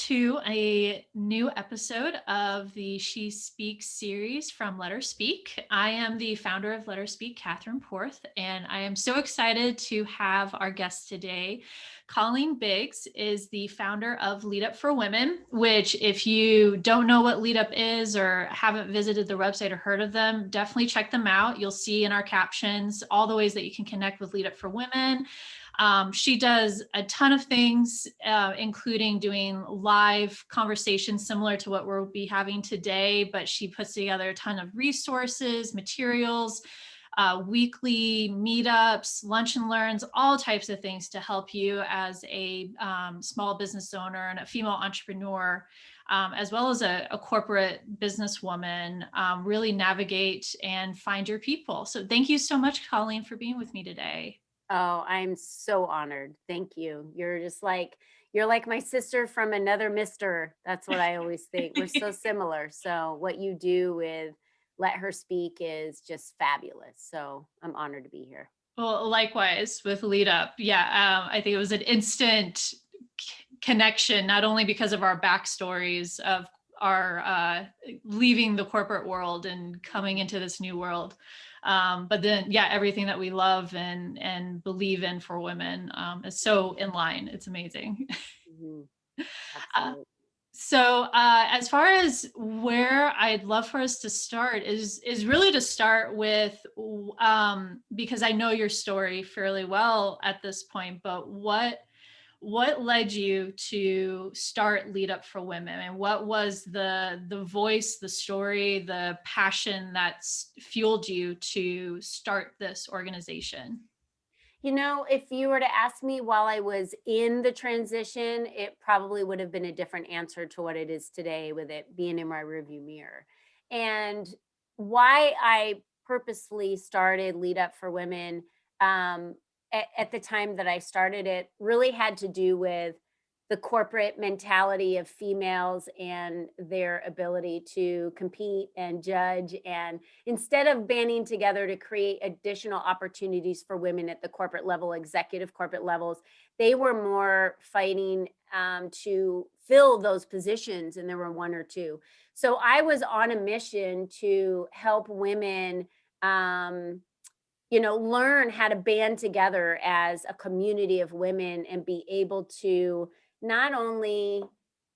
to a new episode of the She Speaks series from Let Her Speak. I am the founder of Let Her Speak, Catherine Porth, and I am so excited to have our guest today. Colleen Biggs is the founder of Lead Up for Women, which, if you don't know what Lead Up is or haven't visited the website or heard of them, definitely check them out. You'll see in our captions all the ways that you can connect with Lead Up for Women. She does a ton of things, including doing live conversations similar to what we'll be having today, but she puts together a ton of resources, materials, weekly meetups, lunch and learns, all types of things to help you as a small business owner and a female entrepreneur, as well as a corporate businesswoman, really navigate and find your people. So thank you so much, Colleen, for being with me today. Oh, I'm so honored. Thank you. You're like my sister from another mister. That's what I always think. We're so similar. So what you do with Let Her Speak is just fabulous. So I'm honored to be here. Well, likewise with Lead Up. Yeah, I think it was an instant connection, not only because of our backstories of our leaving the corporate world and coming into this new world, but then, yeah, everything that we love and believe in for women is so in line. It's amazing. Mhm. Uh, Absolutely. as far as where I'd love for us to start is really to start with, because I know your story fairly well at this point, but what led you to start Lead Up for Women, and what was the voice, the story, the passion that fueled you to start this organization? If you were to ask me while I was in the transition, it probably would have been a different answer to what it is today with it being in my rearview mirror. And why I purposefully started Lead Up for Women at the time that I started it really had to do with the corporate mentality of females and their ability to compete and judge, and instead of banding together to create additional opportunities for women at the corporate level, executive corporate levels, they were more fighting to fill those positions, and there were one or two. So I was on a mission to help women. Learn how to band together as a community of women and be able to not only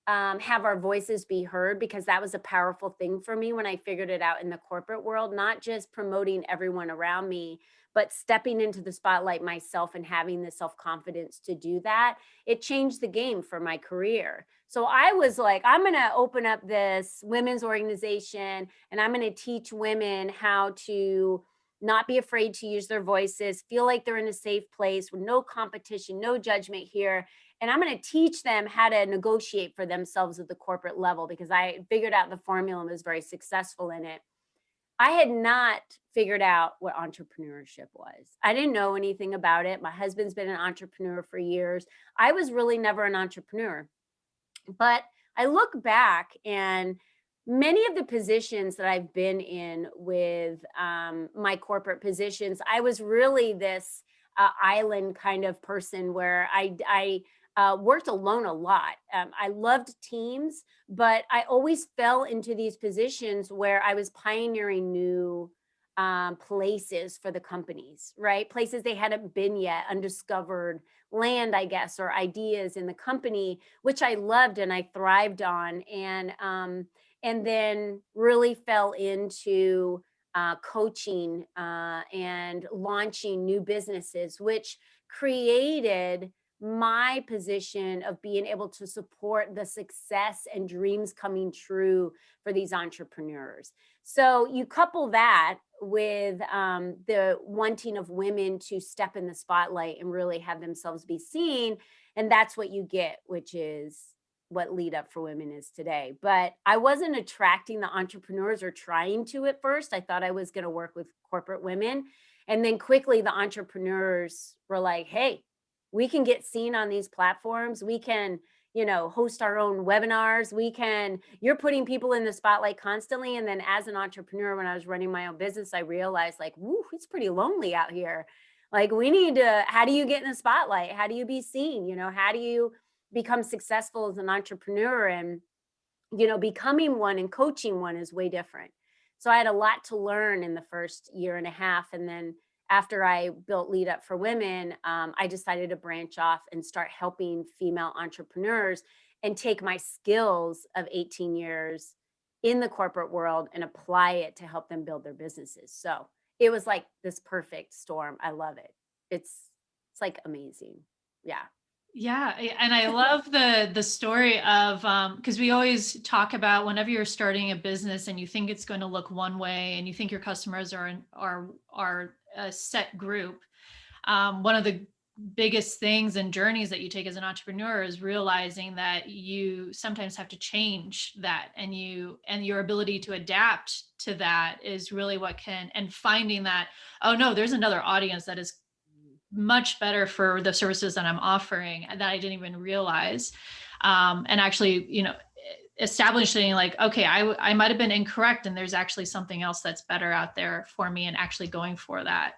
have our voices be heard, because that was a powerful thing for me when I figured it out in the corporate world, not just promoting everyone around me, but stepping into the spotlight myself and having the self confidence to do that. It changed the game for my career. So I was like, I'm going to open up this women's organization and I'm going to teach women how to not be afraid to use their voices, feel like they're in a safe place with no competition, no judgment here. And I'm going to teach them how to negotiate for themselves at the corporate level, because I figured out the formula and was very successful in it. I had not figured out what entrepreneurship was. I didn't know anything about it. My husband's been an entrepreneur for years. I was really never an entrepreneur. But I look back, and many of the positions that I've been in with my corporate positions, I was really this island kind of person where I worked alone a lot. I loved teams, but I always fell into these positions where I was pioneering new places for the companies, right? Places they hadn't been yet, undiscovered land, I guess, or ideas in the company, which I loved and I thrived on, and then really fell into coaching and launching new businesses, which created my position of being able to support the success and dreams coming true for these entrepreneurs. So you couple that with the wanting of women to step in the spotlight and really have themselves be seen. And that's what you get, which is what Lead Up for Women is today. But I wasn't attracting the entrepreneurs or trying to at first. I thought I was going to work with corporate women. And then quickly the entrepreneurs were like, hey, we can get seen on these platforms. We can, host our own webinars. You're putting people in the spotlight constantly. And then as an entrepreneur, when I was running my own business, I realized like, woo, it's pretty lonely out here. Like how do you get in the spotlight? How do you be seen? How do you become successful as an entrepreneur, and becoming one and coaching one is way different. So I had a lot to learn in the first year and a half. And then after I built Lead Up for Women, I decided to branch off and start helping female entrepreneurs and take my skills of 18 years in the corporate world and apply it to help them build their businesses. So it was like this perfect storm. I love it. It's like amazing. Yeah. Yeah, and I love the story of because we always talk about whenever you're starting a business and you think it's going to look one way and you think your customers are a set group. One of the biggest things and journeys that you take as an entrepreneur is realizing that you sometimes have to change that, and your ability to adapt to that is really what can, and finding that, oh no, there's another audience that is much better for the services that I'm offering that I didn't even realize. And actually, establishing like, okay, I might have been incorrect and there's actually something else that's better out there for me, and actually going for that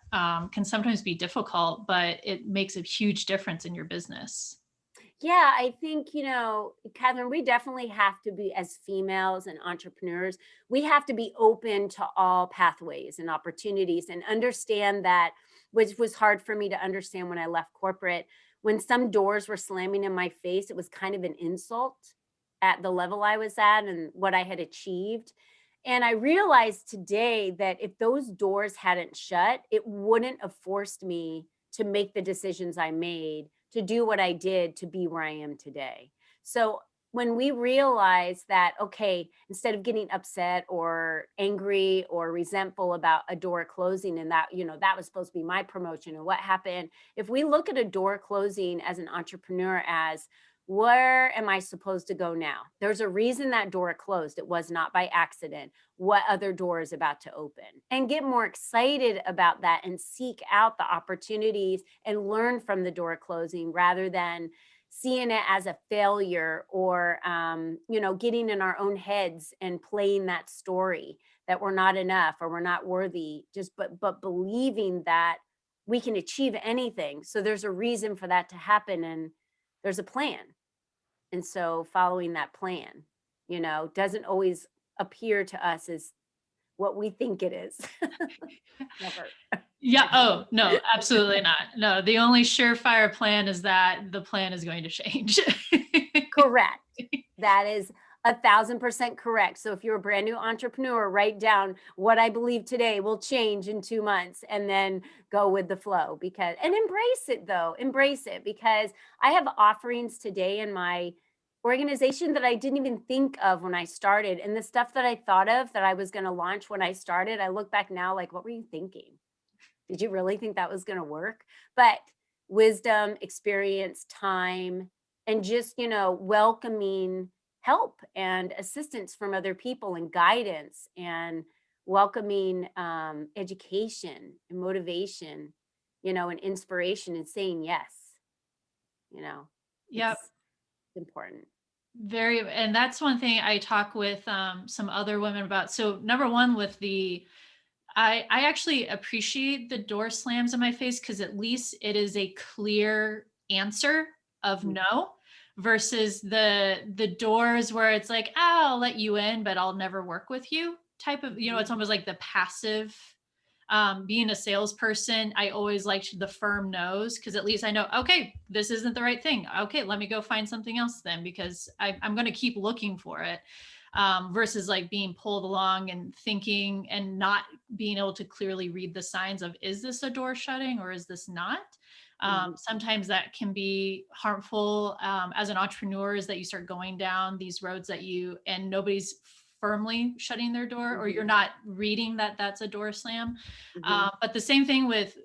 can sometimes be difficult, but it makes a huge difference in your business. Yeah, I think, Catherine, we definitely have to be, as females and entrepreneurs, we have to be open to all pathways and opportunities and understand that, which was hard for me to understand when I left corporate. When some doors were slamming in my face, it was kind of an insult at the level I was at and what I had achieved. And I realized today that if those doors hadn't shut, it wouldn't have forced me to make the decisions I made, to do what I did, to be where I am today. So when we realize that, okay, instead of getting upset or angry or resentful about a door closing, and that, that was supposed to be my promotion and what happened, if we look at a door closing as an entrepreneur as, where am I supposed to go now? There's a reason that door closed. It was not by accident. What other door is about to open? And get more excited about that and seek out the opportunities and learn from the door closing rather than seeing it as a failure or getting in our own heads and playing that story that we're not enough or we're not worthy, just but believing that we can achieve anything. So there's a reason for that to happen, and there's a plan. And so following that plan, doesn't always appear to us as what we think it is. Never. Yeah. Oh, no, absolutely not. No, the only surefire plan is that the plan is going to change. Correct. That is 1,000% correct. So if you're a brand new entrepreneur, write down what I believe today will change in 2 months, and then go with the flow, and embrace it though. Embrace it, because I have offerings today in my organization that I didn't even think of when I started. And the stuff that I thought of that I was going to launch when I started, I look back now like, what were you thinking? Did you really think that was going to work? But wisdom, experience, time, and just, welcoming help and assistance from other people and guidance and welcoming education and motivation, and inspiration, and saying yes, you know, Yep. it's important. Very, and that's one thing I talk with some other women about. So number one, with the I actually appreciate the door slams in my face because at least it is a clear answer of Mhm. no, versus the doors where it's like, "Ah, I'll let you in, but I'll never work with you," type of, it's Mhm. almost like the passive. Being a salesperson, I always liked the firm no's because at least I know, okay, this isn't the right thing. Okay, let me go find something else then, because I'm going to keep looking for it. Versus like being pulled along and thinking and not being able to clearly read the signs of, is this a door shutting or is this not? Mhm. Sometimes that can be harmful as an entrepreneur, is that you start going down these roads and nobody's firmly shutting their door, or you're Mhm. not reading that that's a door slam. Mhm. But the same thing with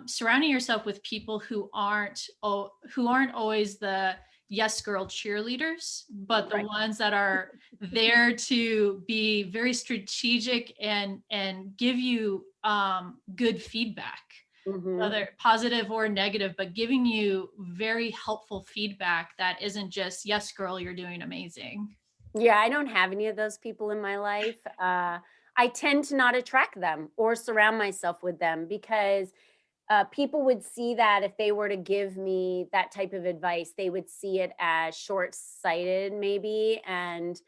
surrounding yourself with people who aren't always the yes girl cheerleaders, but the Right. ones that are there to be very strategic and give you good feedback, Mhm. whether positive or negative, but giving you very helpful feedback that isn't just, yes girl, you're doing amazing. Yeah, I don't have any of those people in my life. I tend to not attract them or surround myself with them because people would see that if they were to give me that type of advice, they would see it as short-sighted, maybe, and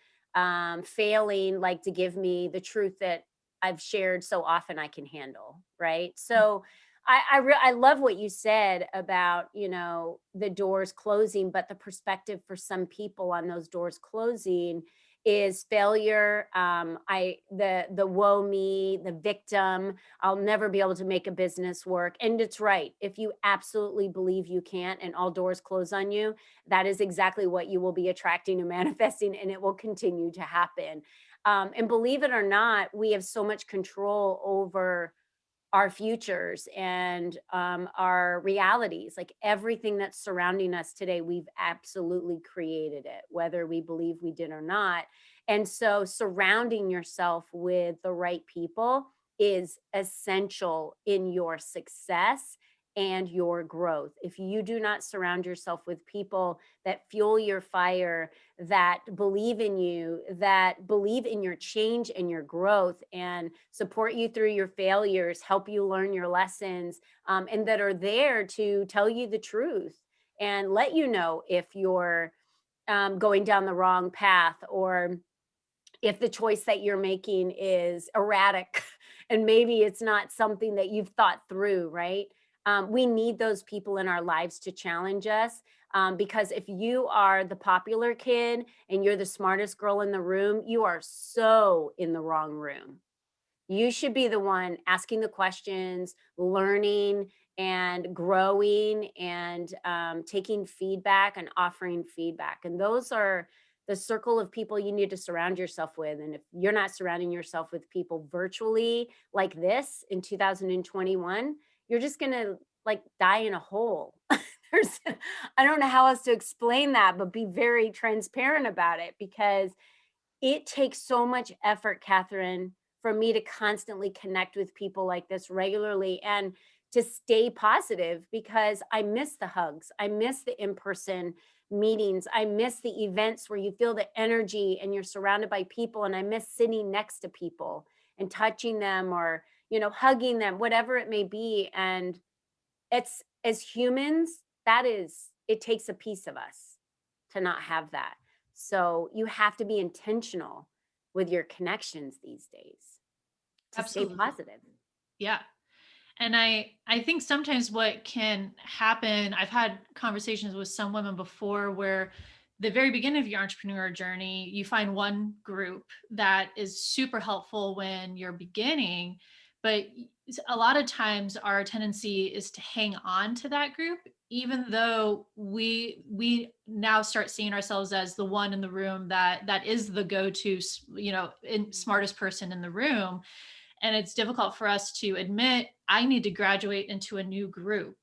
failing, like to give me the truth that I've shared so often I can handle, right? So I love what you said about, the doors closing, but the perspective for some people on those doors closing is failure. The woe me, the victim. I'll never be able to make a business work. And it's right. If you absolutely believe you can't and all doors close on you, that is exactly what you will be attracting and manifesting, and it will continue to happen. And believe it or not, we have so much control over our futures and our realities. Like everything that's surrounding us today, we've absolutely created it, whether we believe we did or not. And so, surrounding yourself with the right people is essential in your success and your growth. If you do not surround yourself with people that fuel your fire, that believe in you, that believe in your change and your growth, and support you through your failures, help you learn your lessons, and that are there to tell you the truth and let you know if you're going down the wrong path, or if the choice that you're making is erratic and maybe it's not something that you've thought through, right? We need those people in our lives to challenge us, because if you are the popular kid and you're the smartest girl in the room, you are so in the wrong room. You should be the one asking the questions, learning and growing, and taking feedback and offering feedback. And those are the circle of people you need to surround yourself with. And if you're not surrounding yourself with people virtually like this in 2021, you're just going to like die in a hole. There's, I don't know how else to explain that, but be very transparent about it, because it takes so much effort, Catherine, for me to constantly connect with people like this regularly and to stay positive, because I miss the hugs. I miss the in person meetings. I miss the events where you feel the energy and you're surrounded by people. And I miss sitting next to people and touching them, or, hugging them, whatever it may be. And it's, as humans, it takes a piece of us to not have that. So you have to be intentional with your connections these days to stay Absolutely. positive. Yeah. And I think sometimes what can happen, I've had conversations with some women before where the very beginning of your entrepreneur journey, you find one group that is super helpful when you're beginning, but a lot of times our tendency is to hang on to that group, even though we now start seeing ourselves as the one in the room that is the go-to, smartest person in the room. And it's difficult for us to admit I need to graduate into a new group,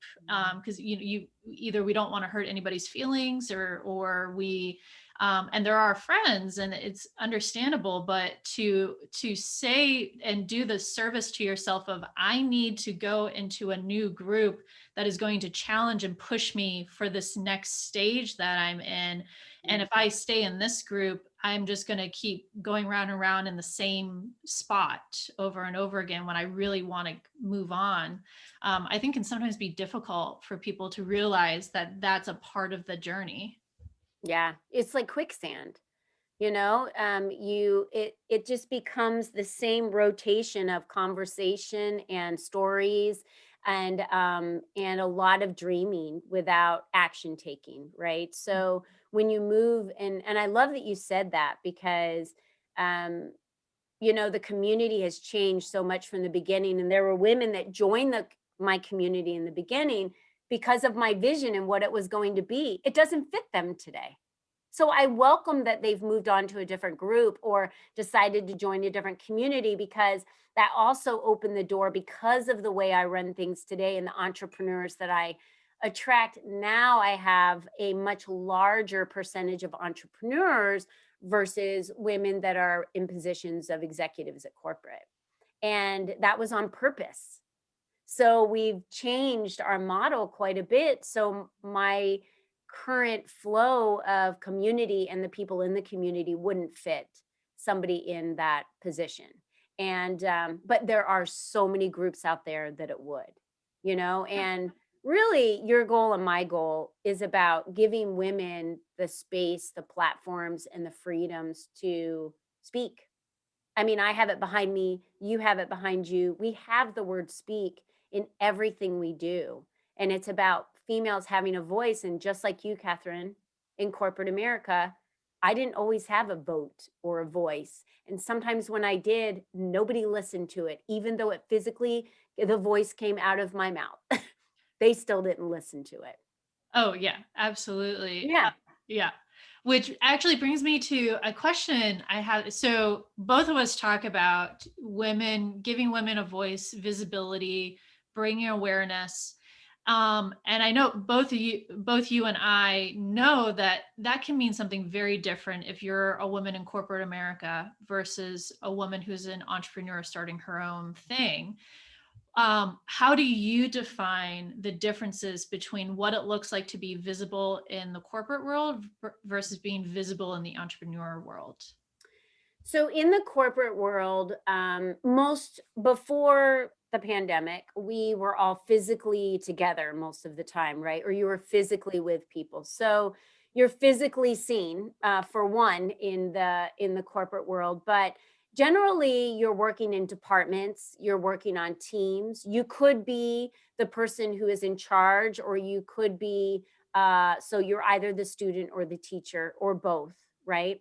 because you either we don't want to hurt anybody's feelings, or we and there are friends, and it's understandable, but to say and do the service to yourself of I need to go into a new group that is going to challenge and push me for this next stage that I'm in. And if I stay in this group, I'm just going to keep going round and round in the same spot over and over again when I really want to move on. I think can sometimes be difficult for people to realize that that's a part of the journey. Yeah, it's like quicksand. It just becomes the same rotation of conversation and stories, and a lot of dreaming without action taking, right? So when you move, and I love that you said that, because um the community has changed so much from the beginning, and there were women that joined my community in the beginning because of my vision and what it was going to be. It doesn't fit them today. So I welcome that they've moved on to a different group or decided to join a different community, because that also opened the door, because of the way I run things today and the entrepreneurs that I attract. Now I have a much larger percentage of entrepreneurs versus women that are in positions of executives at corporate. And that was on purpose. So we've changed our model quite a bit. So my current flow of community and the people in the community wouldn't fit somebody in that position. And but there are so many groups out there that it would. Yeah. And really your goal and my goal is about giving women the space, the platforms, and the freedoms to speak. I mean, I have it behind me, you have it behind you. We have the word speak in everything we do. And it's about females having a voice. And just like you, Catherine, in corporate America, I didn't always have a vote or a voice. And sometimes when I did, nobody listened to it, even though it physically, the voice came out of my mouth. They still didn't listen to it. Oh, yeah, absolutely. Yeah. Yeah. Which actually brings me to a question I have. So, both of us talk about women, giving women a voice, visibility, bringing awareness. And I know both you and I know that that can mean something very different if you're a woman in corporate America versus a woman who's an entrepreneur starting her own thing. How do you define the differences between what it looks like to be visible in the corporate world versus being visible in the entrepreneur world? So in the corporate world, most before the pandemic, we were all physically together most of the time, right? Or you were physically with people. So you're physically seen, for one, in the corporate world, but generally you're working in departments, you're working on teams. You could be the person who is in charge, or you could be, so you're either the student or the teacher or both, right?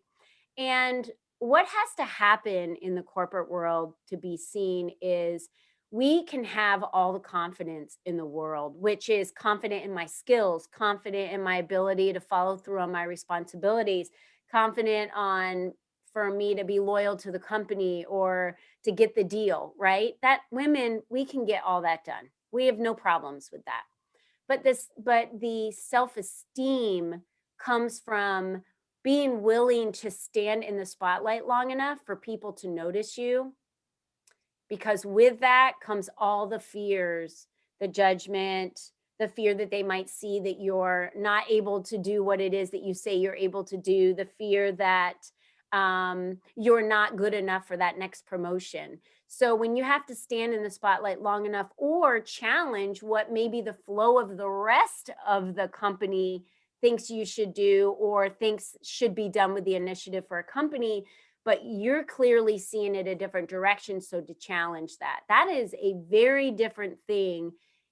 And what has to happen in the corporate world to be seen is we can have all the confidence in the world, which is confident in my skills, confident in my ability to follow through on my responsibilities, confident on for me to be loyal to the company or to get the deal, right? That women, we can get all that done. We have no problems with that. But the self-esteem comes from being willing to stand in the spotlight long enough for people to notice you, because with that comes all the fears, the judgment, the fear that they might see that you're not able to do what it is that you say you're able to do, the fear that you're not good enough for that next promotion. So when you have to stand in the spotlight long enough or challenge what maybe the flow of the rest of the company thinks you should do or thinks should be done with the initiative for a company, but you're clearly seeing it a different direction. So to challenge that, that is a very different thing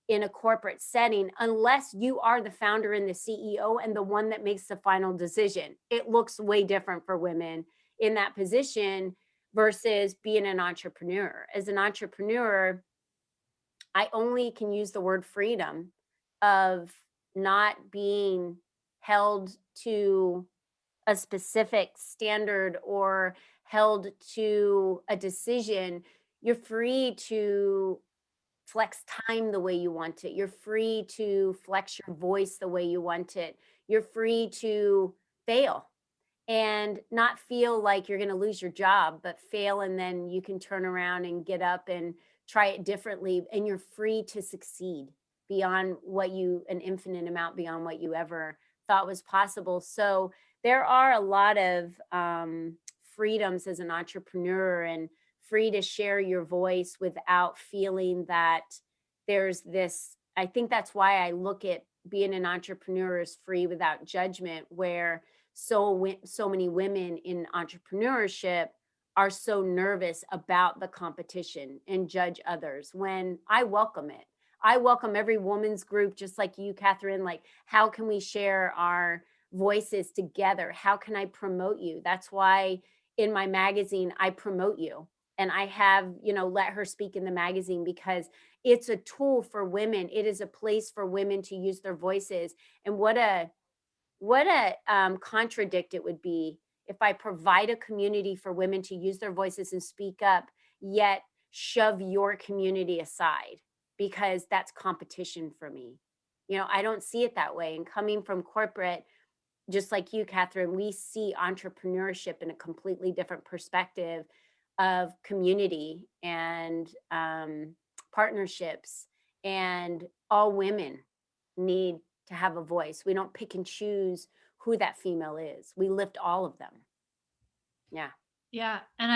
in a corporate setting, unless you are the founder and the CEO and the one that makes the final decision. It looks way different for women in that position versus being an entrepreneur. As an entrepreneur, I only can use the word freedom of not being held to a specific standard or held to a decision. You're free to flex time the way you want it. You're free to flex your voice the way you want it. You're free to fail and not feel like you're going to lose your job, but fail and then you can turn around and get up and try it differently. And you're free to succeed beyond what you, an infinite amount beyond what you ever thought was possible. So there are a lot of freedoms as an entrepreneur and free to share your voice without feeling that there's this. I think that's why I look at being an entrepreneur as free without judgment, where so many women in entrepreneurship are so nervous about the competition and judge others, when I welcome it. I welcome every woman's group, just like you, Catherine. Like, how can we share our voices together? How can I promote you? That's why in my magazine, I promote you. And I have, let her speak in the magazine because it's a tool for women. It is a place for women to use their voices. And what a contradict it would be if I provide a community for women to use their voices and speak up, yet shove your community aside because that's competition for me. I don't see it that way. And coming from corporate, just like you, Catherine, we see entrepreneurship in a completely different perspective of community and partnerships. And all women need to have a voice. We don't pick and choose who that female is. We lift all of them. Yeah. Yeah, and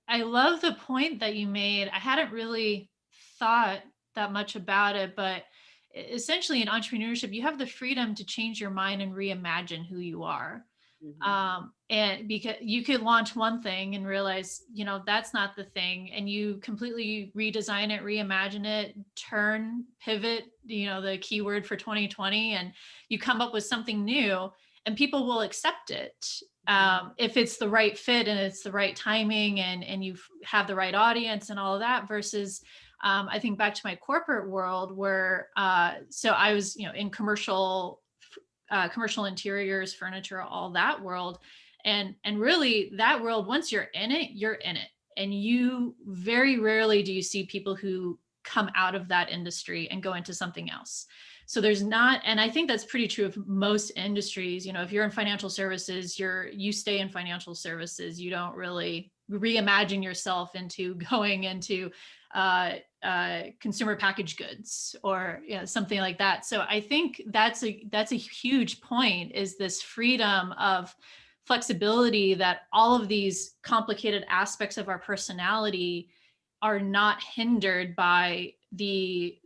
I love the point that you made. I hadn't really thought that much about it, but essentially in entrepreneurship, you have the freedom to change your mind and reimagine who you are. Mhm. And because you could launch one thing and realize, that's not the thing, and you completely redesign it, reimagine it, turn, pivot, the keyword for 2020, and you come up with something new, and people will accept it, Mhm. if it's the right fit and it's the right timing, and you have the right audience and all of that. Versus, I think back to my corporate world where, so I was, in commercial interiors, furniture, all that world. And really that world, once you're in it, you're in it. And you very rarely do you see people who come out of that industry and go into something else. So there's not, and I think that's pretty true of most industries. If you're in financial services, you stay in financial services. You don't really reimagine yourself into going into consumer packaged goods, or something like that. So I think that's a huge point, is this freedom of flexibility, that all of these complicated aspects of our personality are not hindered by the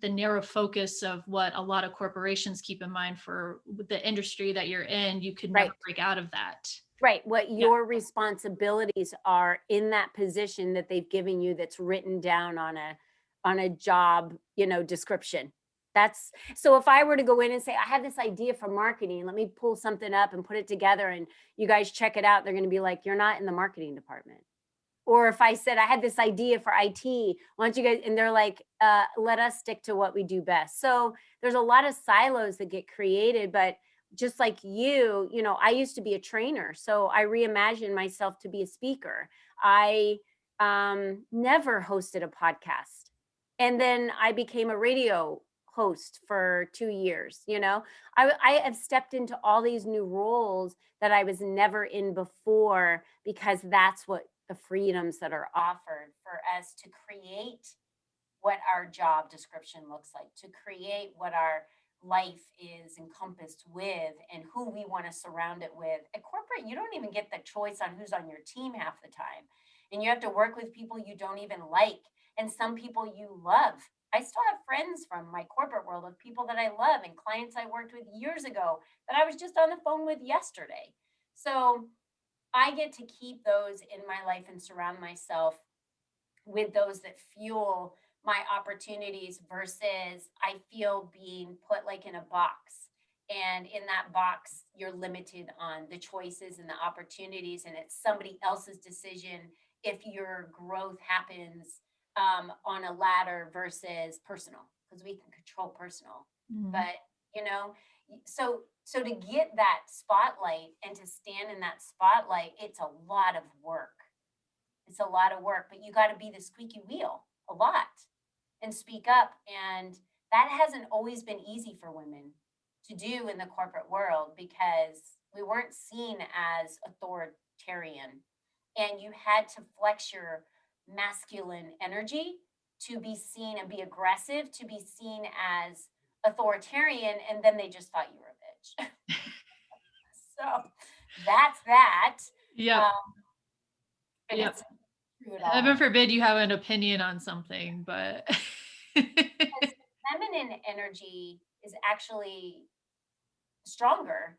narrow focus of what a lot of corporations keep in mind for the industry that you're in. You could never Right. break out of that. Right, what Yeah. your responsibilities are in that position that they've given you, that's written down on a job, description. That's so if I were to go in and say, "I have this idea for marketing, let me pull something up and put it together and you guys check it out," they're gonna be like, "You're not in the marketing department." Or if I said, "I had this idea for IT, why don't you guys," and they're like, "Let us stick to what we do best." So there's a lot of silos that get created, but just like I used to be a trainer, so I reimagined myself to be a speaker. I never hosted a podcast. And then I became a radio host for 2 years. I have stepped into all these new roles that I was never in before, because that's what the freedoms that are offered for us to create what our job description looks like, to create what our life is encompassed with, and who we want to surround it with. At corporate, you don't even get the choice on who's on your team half the time. And you have to work with people you don't even like, and some people you love. I still have friends from my corporate world of people that I love and clients I worked with years ago that I was just on the phone with yesterday. So I get to keep those in my life and surround myself with those that fuel my opportunities, versus I feel being put like in a box. And in that box, you're limited on the choices and the opportunities, and it's somebody else's decision if your growth happens on a ladder versus personal, because we can control personal. Mhm. But so to get that spotlight and to stand in that spotlight, it's a lot of work. It's a lot of work, but you got to be the squeaky wheel a lot and speak up. And that hasn't always been easy for women to do in the corporate world, because we weren't seen as authoritarian. And you had to flex your masculine energy to be seen, and be aggressive to be seen as authoritarian. And then they just thought you were a bitch. So that's that. Yep. Um, but Yep. it's through it Heaven all. forbid you have an opinion on something, but Because feminine energy is actually stronger,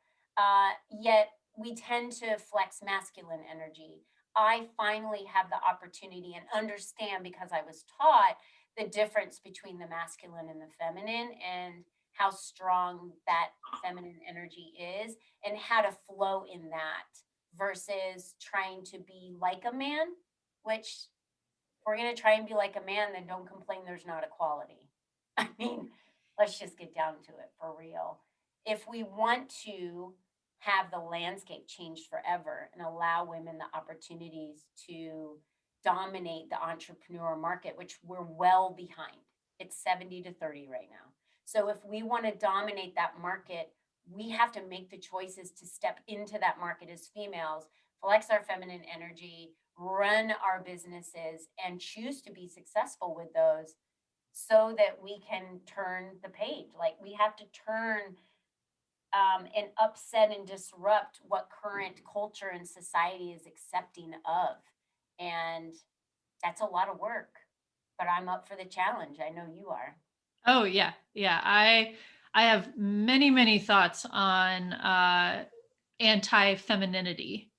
yet we tend to flex masculine energy. I finally have the opportunity and understand, because I was taught the difference between the masculine and the feminine, and how strong that feminine energy is, and how to flow in that, versus trying to be like a man, which, if we're going to try and be like a man, then don't complain there's not equality. I mean, let's just get down to it for real. If we want to have the landscape changed forever and allow women the opportunities to dominate the entrepreneur market, which we're well behind, it's 70-30 right now. So if we want to dominate that market, we have to make the choices to step into that market as females, flex our feminine energy, run our businesses, and choose to be successful with those, so that we can turn the page. Like, we have to turn and upset and disrupt what current culture and society is accepting of. And that's a lot of work. but I'm up for the challenge. I know you are. Oh yeah. Yeah. I have many thoughts on anti-femininity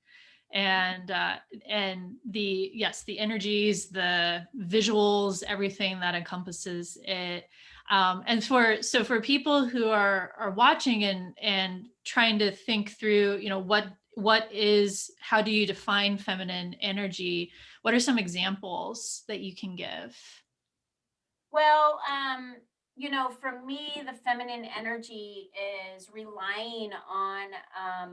and the yes, the energies, the visuals, everything that encompasses it. And for people who are watching and trying to think through, what is, how do you define feminine energy? What are some examples that you can give? Well, for me, the feminine energy is relying on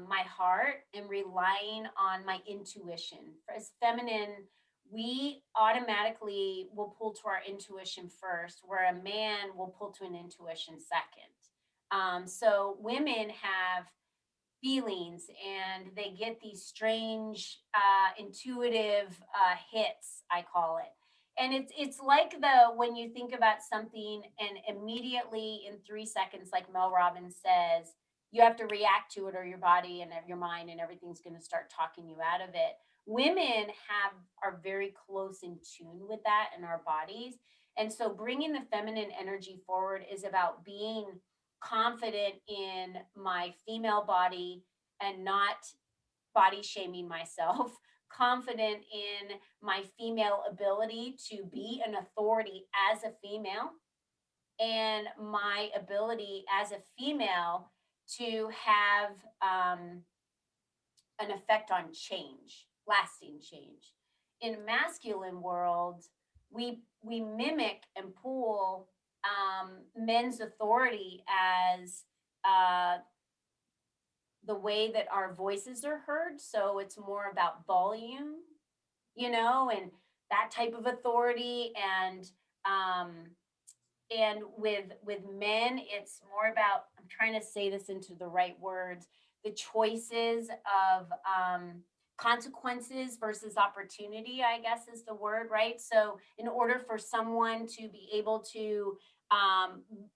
my heart and relying on my intuition. As feminine, we automatically will pull to our intuition first, where a man will pull to an intuition second. So women have feelings and they get these strange intuitive hits, I call it. And it's like the when you think about something and immediately in 3 seconds, like Mel Robbins says, you have to react to it or your body and your mind and everything's going to start talking you out of it. Women have are very close in tune with that in our bodies. And so bringing the feminine energy forward is about being confident in my female body and not body shaming myself, confident in my female ability to be an authority as a female, and my ability as a female to have an effect on change, lasting change. In masculine world, we mimic and pull men's authority as the way that our voices are heard. So it's more about volume, and that type of authority. And with men, it's more about, I'm trying to say this into the right words, the choices of consequences versus opportunity, I guess is the word, right? So in order for someone to be able to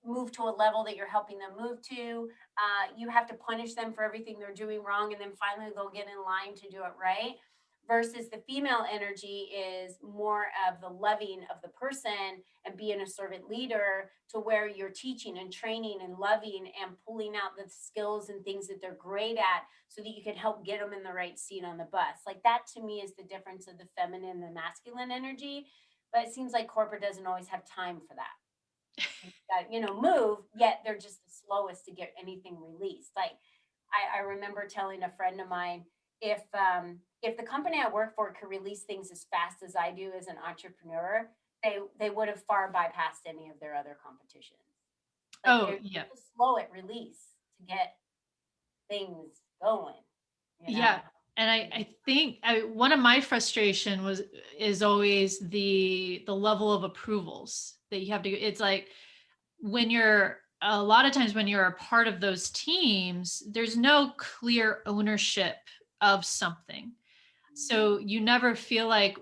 move to a level that you're helping them move to, you have to punish them for everything they're doing wrong, and then finally they'll get in line to do it right. Versus the female energy is more of the loving of the person and being a servant leader, to where you're teaching and training and loving and pulling out the skills and things that they're great at so that you can help get them in the right seat on the bus. Like that to me is the difference of the feminine and the masculine energy. But it seems like corporate doesn't always have time for that. Move, yet they're just the slowest to get anything released. Like I remember telling a friend of mine, if the company I work for could release things as fast as I do as an entrepreneur, they would have far bypassed any of their other competitions. Like Oh they're yeah. slow at release to get things going, you know. Yeah. And I think one of my frustration is always the level of approvals that you have to, it's like when you're a lot of times when you're a part of those teams, there's no clear ownership of something. So you never feel like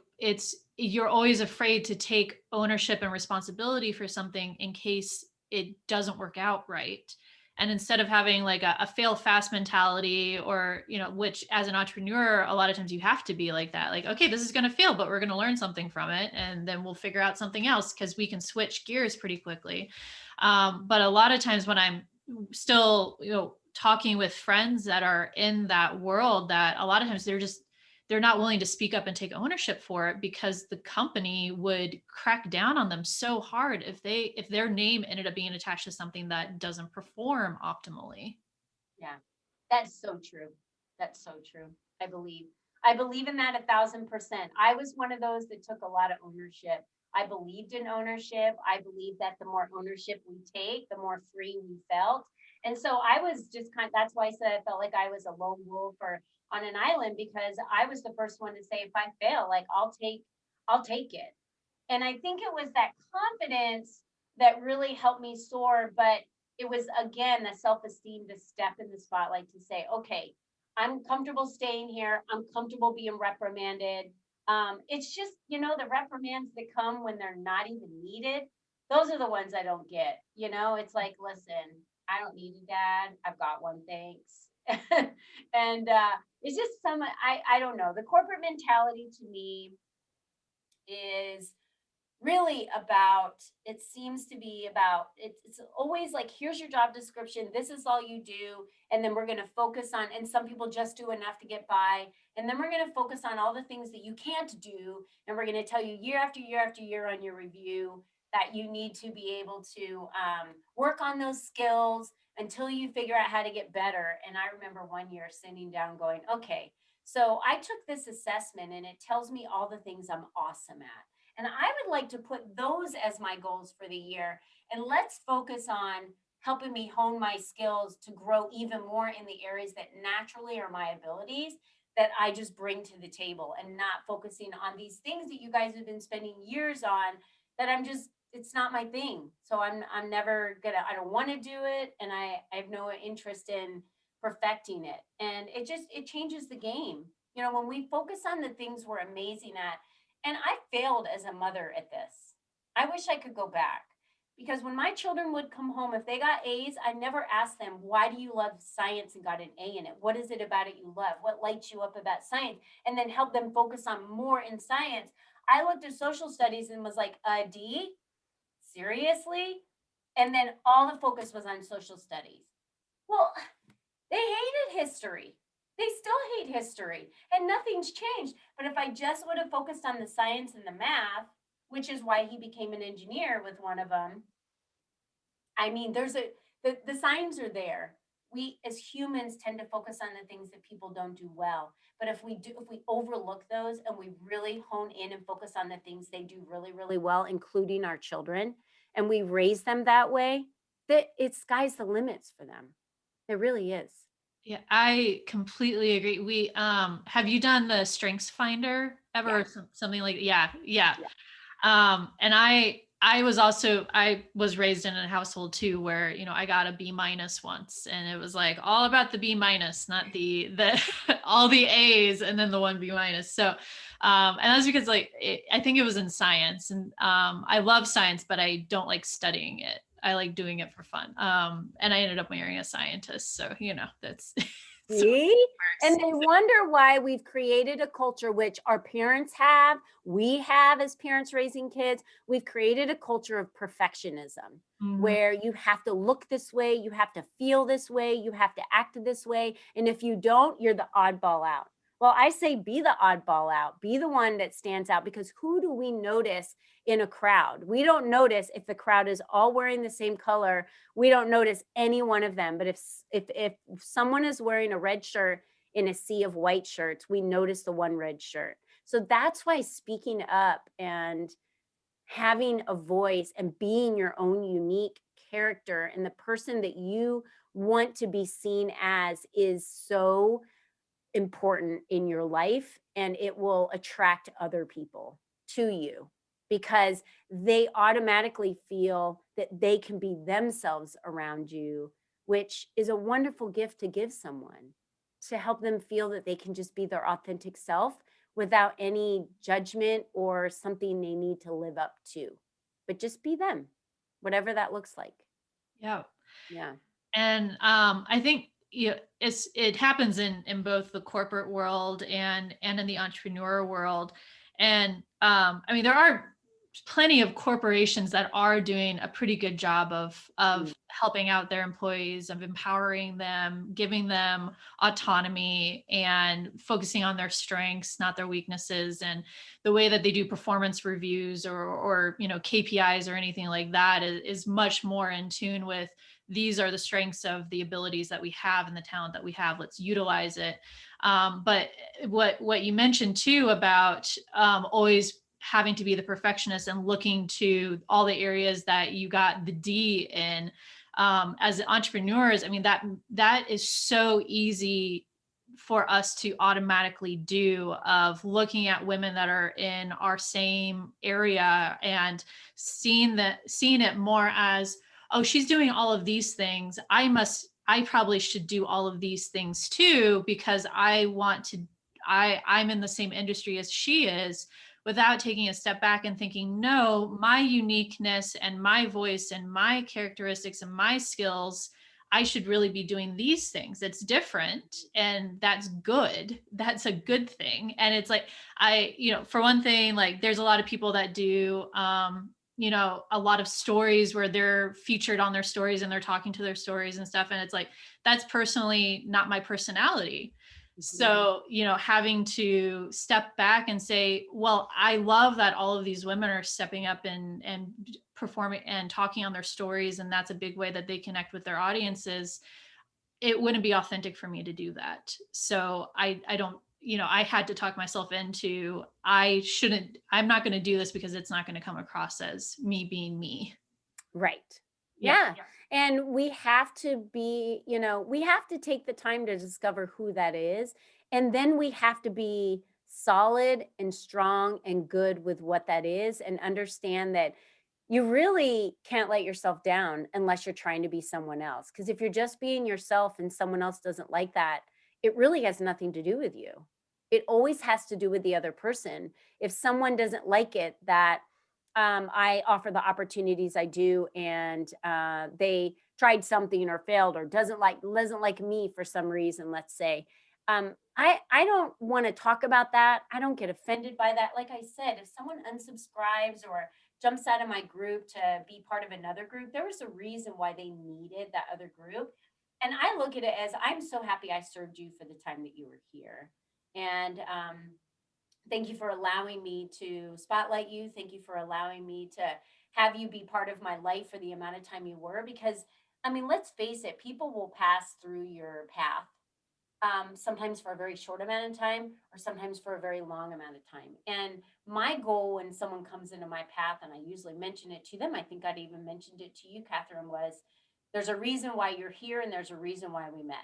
you're always afraid to take ownership and responsibility for something in case it doesn't work out right. And instead of having like a fail fast mentality, or, which as an entrepreneur, a lot of times you have to be like that, like, okay, this is going to fail, but we're going to learn something from it. And then we'll figure out something else because we can switch gears pretty quickly. But a lot of times when I'm still, talking with friends that are in that world, that a lot of times they're not willing to speak up and take ownership for it because the company would crack down on them so hard if their name ended up being attached to something that doesn't perform optimally. Yeah, that's so true. That's so true. I believe. I believe in that 1,000%. I was one of those that took a lot of ownership. I believed in ownership. I believe that the more ownership we take, the more free we felt. And so I was just that's why I said I felt like I was a lone wolf or on an island, because I was the first one to say, if I fail, like I'll take it. And I think it was that confidence that really helped me soar. But it was, again, the self esteem to step in the spotlight to say, okay, I'm comfortable staying here. I'm comfortable being reprimanded. It's just, the reprimands that come when they're not even needed. Those are the ones I don't get. It's like, listen, I don't need a dad. I've got one, thanks. And it's just I don't know. The corporate mentality to me is really about, it seems to be about, it's always like, here's your job description, this is all you do, and then we're going to focus on, and some people just do enough to get by, and then we're going to focus on all the things that you can't do, and we're going to tell you year after year after year on your review that you need to be able to work on those skills until you figure out how to get better. And I remember one year sitting down going, okay, so I took this assessment and it tells me all the things I'm awesome at, and I would like to put those as my goals for the year. And let's focus on helping me hone my skills to grow even more in the areas that naturally are my abilities that I just bring to the table, and not focusing on these things that you guys have been spending years on that I'm just, it's not my thing. So I'm never gonna, I don't want to do it, and I have no interest in perfecting it. And it just, it changes the game. You know, when we focus on the things we're amazing at, and I failed as a mother at this. I wish I could go back, because when my children would come home, if they got A's, I never asked them, why do you love science and got an A in it? What is it about it you love? What lights you up about science? And then help them focus on more in science. I looked at social studies and was like, a D? Seriously? And then all the focus was on social studies. Well, they hated history. They still hate history, and nothing's changed. But if I just would have focused on the science and the math, which is why he became an engineer with one of them, I mean, the signs are there. We as humans tend to focus on the things that people don't do well. But if we overlook those and we really hone in and focus on the things they do really, really well, including our children, and we raise them that way, that it's sky's the limits for them. It really is. Yeah, I completely agree. We have you done the Strengths Finder ever, Yeah. or something like, yeah, yeah. Yeah. And I was raised in a household too where, I got a B minus once, and it was like all about the B minus, not the all the A's and then the one B minus. So and that's because I think it was in science, and I love science, but I don't like studying it. I like doing it for fun. And I ended up marrying a scientist. So, that's so it See? And works. they wonder why we've created a culture, which our parents have, we have as parents raising kids. We've created a culture of perfectionism Mhm. where you have to look this way, you have to feel this way, you have to act this way. And if you don't, you're the oddball out. Well, I say be the oddball out, be the one that stands out, because who do we notice in a crowd? We don't notice if the crowd is all wearing the same color. We don't notice any one of them. But if someone is wearing a red shirt in a sea of white shirts, we notice the one red shirt. So that's why speaking up and having a voice and being your own unique character and the person that you want to be seen as is so important in your life, and it will attract other people to you because they automatically feel that they can be themselves around you, which is a wonderful gift to give someone, to help them feel that they can just be their authentic self without any judgment or something they need to live up to, but just be them, whatever that looks like. Yeah. Yeah. And I think, it happens in both the corporate world and in the entrepreneur world. And I mean, there are plenty of corporations that are doing a pretty good job of Mm. helping out their employees, of empowering them, giving them autonomy, and focusing on their strengths, not their weaknesses. And the way that they do performance reviews or KPIs or anything like that is much more in tune with, these are the strengths of the abilities that we have and the talent that we have. Let's utilize it. But what you mentioned too about always having to be the perfectionist and looking to all the areas that you got the D in, as entrepreneurs, I mean, that is so easy for us to automatically do, of looking at women that are in our same area and seeing it more as, oh, she's doing all of these things, I probably should do all of these things too, because I'm in the same industry as she is, without taking a step back and thinking, no, my uniqueness and my voice and my characteristics and my skills, I should really be doing these things. It's different and that's good. That's a good thing. And it's like, for one thing, like there's a lot of people that do, a lot of stories where they're featured on their stories and they're talking to their stories and stuff. And it's like, that's personally not my personality. Mhm. So, having to step back and say, well, I love that all of these women are stepping up and performing and talking on their stories. And that's a big way that they connect with their audiences. It wouldn't be authentic for me to do that. So I don't, I had to talk myself into, I'm not going to do this because it's not going to come across as me being me. Right. Yeah. Yeah. And we have to be, we have to take the time to discover who that is. And then we have to be solid and strong and good with what that is and understand that you really can't let yourself down unless you're trying to be someone else. Because if you're just being yourself and someone else doesn't like that, it really has nothing to do with you. It always has to do with the other person. If someone doesn't like it, that I offer the opportunities I do, and they tried something or failed or doesn't like me for some reason, let's say. I don't want to talk about that. I don't get offended by that. Like I said, if someone unsubscribes or jumps out of my group to be part of another group, there was a reason why they needed that other group. And I look at it as, I'm so happy I served you for the time that you were here. And thank you for allowing me to spotlight you. Thank you for allowing me to have you be part of my life for the amount of time you were. Because, I mean, let's face it, people will pass through your path, sometimes for a very short amount of time, or sometimes for a very long amount of time. And my goal when someone comes into my path, and I usually mention it to them, I think I'd even mentioned it to you, Catherine, was there's a reason why you're here and there's a reason why we met.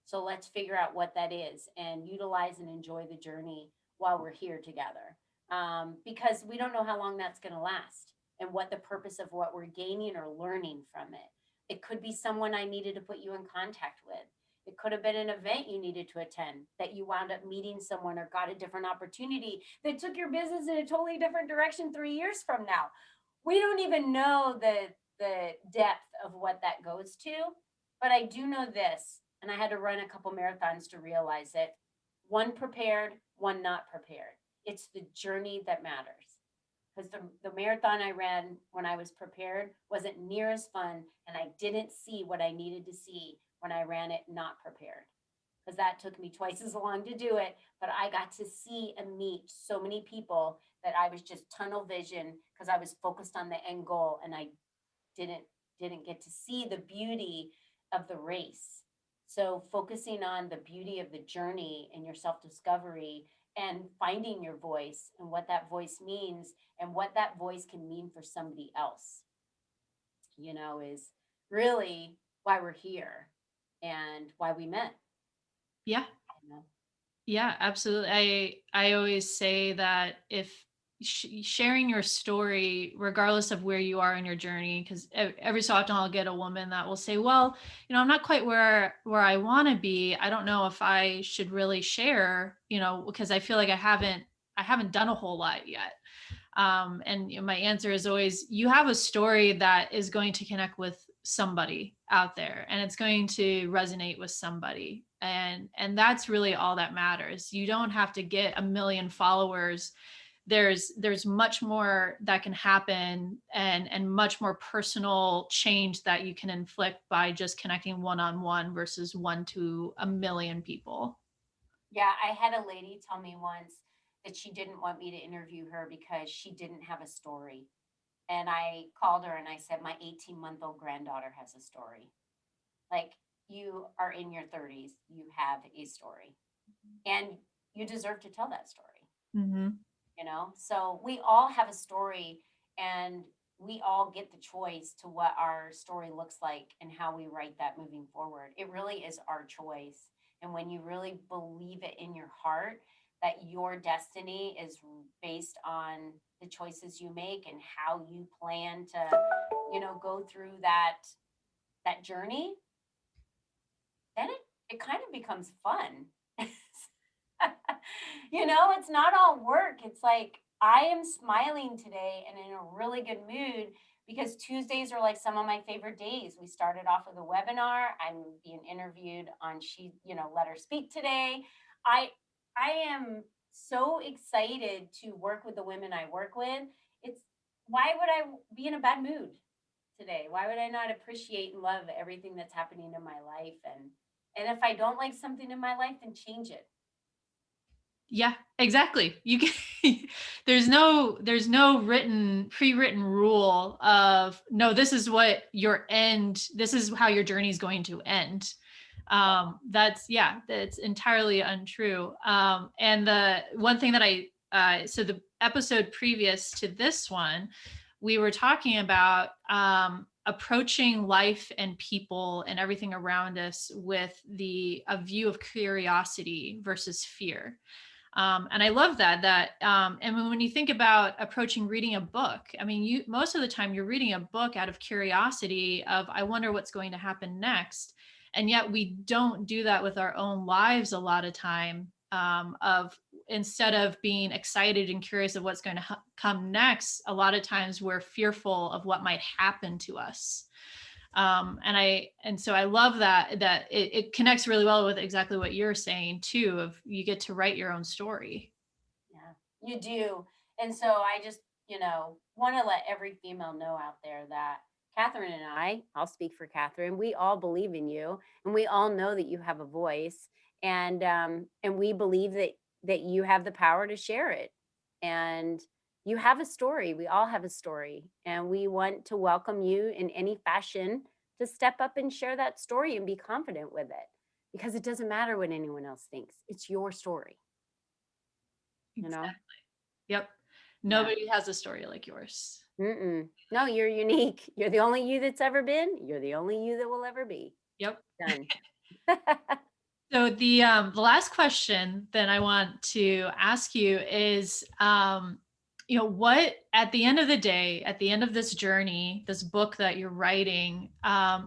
So let's figure out what that is and utilize and enjoy the journey while we're here together. Because we don't know how long that's going to last and what the purpose of what we're gaining or learning from it. It could be someone I needed to put you in contact with. It could have been an event you needed to attend that you wound up meeting someone or got a different opportunity that took your business in a totally different direction 3 years from now. We don't even know the depth of what that goes to, but I do know this, and I had to run a couple marathons to realize it. One prepared, one not prepared. It's the journey that matters. Because the marathon I ran when I was prepared wasn't near as fun, and I didn't see what I needed to see when I ran it not prepared. Because that took me twice as long to do it, but I got to see and meet so many people that I was just tunnel vision because I was focused on the end goal, and I didn't didn't get to see the beauty of the race. So focusing on the beauty of the journey and your self-discovery and finding your voice and what that voice means and what that voice can mean for somebody else, is really why we're here and why we met. Yeah. You know? Yeah, absolutely. I always say that if sharing your story, regardless of where you are in your journey, because every so often I'll get a woman that will say, "Well, I'm not quite where I want to be. I don't know if I should really share, because I feel like I haven't done a whole lot yet." And my answer is always, you have a story that is going to connect with somebody out there, and it's going to resonate with somebody, and that's really all that matters. You don't have to get a million followers. There's much more that can happen, and much more personal change that you can inflict by just connecting one-on-one versus one to a million people. Yeah, I had a lady tell me once that she didn't want me to interview her because she didn't have a story. And I called her and I said, my 18-month-old granddaughter has a story. Like, you are in your 30s, you have a story, and you deserve to tell that Hmm. story. So we all have a story, and we all get the choice to what our story looks like and how we write that moving forward. It really is our choice. And when you really believe it in your heart that your destiny is based on the choices you make and how you plan to, go through that journey, then it kind of becomes fun. It's not all work. It's like I am smiling today and in a really good mood because Tuesdays are like some of my favorite days. We started off with a webinar. I'm being interviewed on Let Her Speak today. I I am so excited to work with the women I work with. It's Why would I be in a bad mood today? Why would I not appreciate and love everything that's happening in my life? And if I don't like something in my life, then change it. Yeah, exactly. You can there's no pre-written rule of no, this is what this is how your journey is going to end. That's entirely untrue. And the one thing that so the episode previous to this one, we were talking about approaching life and people and everything around us with a view of curiosity versus fear. And I love and when you think about approaching reading a book, I mean, most of the time you're reading a book out of curiosity of, I wonder what's going to happen next. And yet we don't do that with our own lives a lot of time, of instead of being excited and curious of what's going to come next, a lot of times we're fearful of what might happen to us. And so I love that it connects really well with exactly what you're saying too, of you get to write your own story. Yeah, you do. And so I just, want to let every female know out there that Catherine and I'll speak for Catherine, we all believe in you, and we all know that you have a voice, and we believe that you have the power to share it. And you have a story. We all have a story, and we want to welcome you in any fashion to step up and share that story and be confident with it, because it doesn't matter what anyone else thinks. It's your story, you know? Exactly. Yep. Yeah. Nobody has a story like yours. Mm-mm. No, you're unique. You're the only you that's ever been. You're the only you that will ever be. Yep. Done. So the last question that I want to ask you is, what at the end of the day, at the end of this journey, this book that you're writing,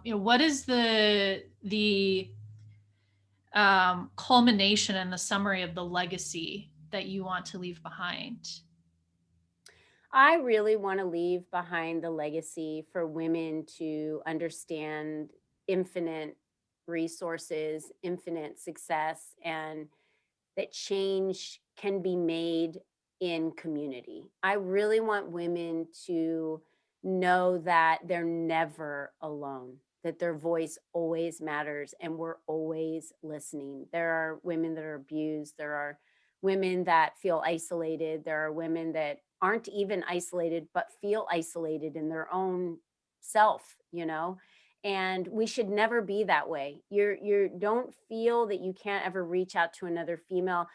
what is the culmination and the summary of the legacy that you want to leave behind? I really want to leave behind the legacy for women to understand infinite resources, infinite success, and that change can be made in community. I really want women to know that they're never alone, that their voice always matters and we're always listening. There are women that are abused, there are women that feel isolated, there are women that aren't even isolated but feel isolated in their own self. And we should never be that way. You don't feel that you can't ever reach out to another female.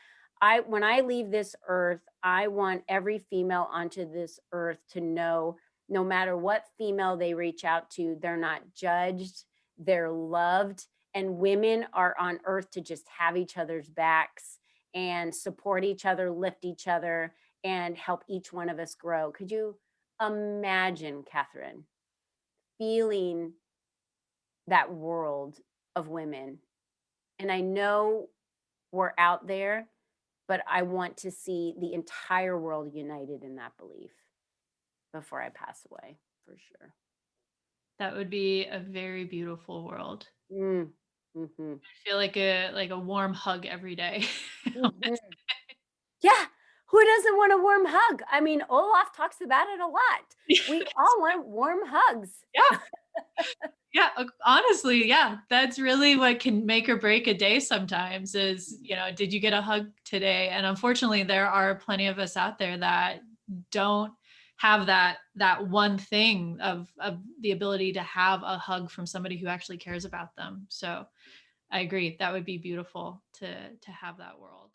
When I leave this earth, I want every female onto this earth to know, no matter what female they reach out to, they're not judged, they're loved, and women are on earth to just have each other's backs and support each other, lift each other, and help each one of us grow. Could you imagine, Catherine, feeling that world of women? And I know we're out there, but I want to see the entire world united in that belief before I pass away, for sure. That would be a very beautiful world. Mm. Hmm. I feel like a warm hug every day. Hmm. Yeah. Who doesn't want a warm hug? I mean, Olaf talks about it a lot. We all want warm hugs. Yeah. Yeah, honestly, yeah, that's really what can make or break a day sometimes is, did you get a hug today? And unfortunately, there are plenty of us out there that don't have that one thing of the ability to have a hug from somebody who actually cares about them. So I agree. That would be beautiful to have that world.